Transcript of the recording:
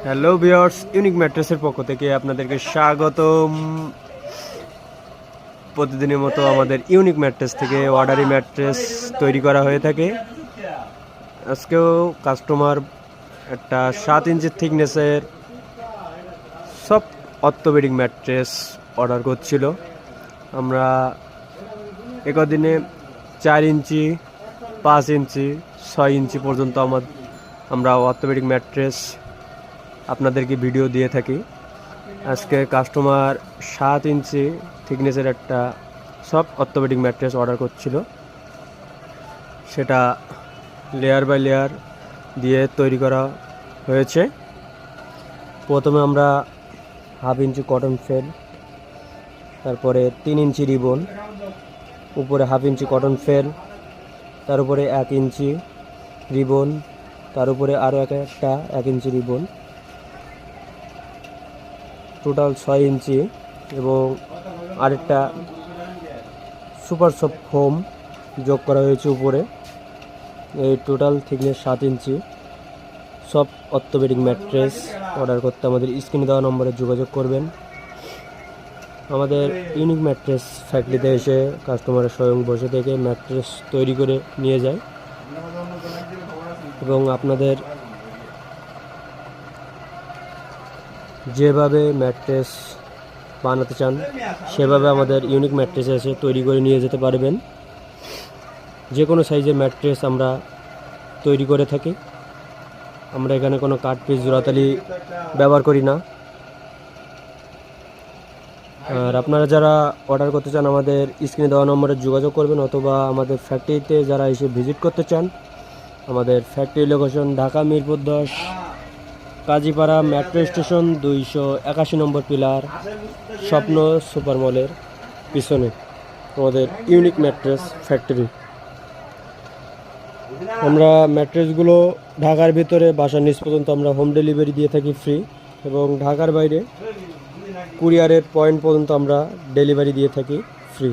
Hello viewers, unique ম্যাট্রেসের পক্ষ থেকে আপনাদেরকে স্বাগতম। প্রতিদিনের মতো আমাদের ইউনিক ম্যাট্রেস থেকে অর্ডারি ম্যাট্রেস তৈরি করা হয়ে থাকে। আজকেও কাস্টমার একটা 7 ইঞ্চি থিকনেসের সব অর্থোপেডিক ম্যাট্রেস অর্ডার করছিল। আমরা একদিনে 4 ইঞ্চি, 5 ইঞ্চি, 6 ইঞ্চি পর্যন্ত আমরা অর্থোপেডিক ম্যাট্রেস আপনাদেরকে ভিডিও দিয়ে থাকি। আজকে কাস্টমার 7 ইঞ্চি থিকনেসের একটা সব অর্থোপেডিক ম্যাট্রেস অর্ডার করছিল। সেটা লেয়ার বাই লেয়ার দিয়ে তৈরি করা হয়েছে। প্রথমে আমরা 1/2 ইঞ্চি কটন ফেল, তারপরে 3 ইঞ্চি রিবন, উপরে 1/2 ইঞ্চি কটন ফেল, তার উপরে 1 ইঞ্চি রিবন, তার উপরে আরও একটা 1 ইঞ্চি রিবন, টোটাল 6 ইঞ্চি এবং আরেকটা সুপার সফট ফোম যোগ করা হয়েছে উপরে। এই টোটাল থিকনেস 7 ইঞ্চি সব অর্থোপেডিক ম্যাট্রেস অর্ডার করতে আমাদের স্ক্রিনে দেওয়া নম্বরে যোগাযোগ করবেন। আমাদের ইউনিক ম্যাট্রেস ফ্যাক্টরিতে এসে কাস্টমারের স্বয়ং বসে থেকে ম্যাট্রেস তৈরি করে নিয়ে যায় এবং আপনাদের যেভাবে ম্যাট্রেস বানাতে চান সেভাবে আমাদের ইউনিক ম্যাট্রেসে এসে তৈরি করে নিয়ে যেতে পারবেন। যে কোনো সাইজের ম্যাট্রেস আমরা তৈরি করে থাকি। আমরা এখানে কোনো কাট পিস জোড়াতালি ব্যবহার করি না। আর আপনারা যারা অর্ডার করতে চান আমাদের স্ক্রিনে দেওয়া নম্বরে যোগাযোগ করবেন, অথবা আমাদের ফ্যাক্টরিতে যারা এসে ভিজিট করতে চান, আমাদের factory location Dhaka Mirpur 10 Kazipara metro station 281 নম্বর পিলার, স্বপ্ন সুপার মলের পিছনে আমাদের ইউনিক ম্যাট্রেস ফ্যাক্টরি। আমরা ম্যাট্রেসগুলো ঢাকার ভিতরে বাসার নিচ পর্যন্ত আমরা হোম ডেলিভারি দিয়ে থাকি ফ্রি, এবং ঢাকার বাইরে কুরিয়ারের পয়েন্ট পর্যন্ত আমরা ডেলিভারি দিয়ে থাকি ফ্রি।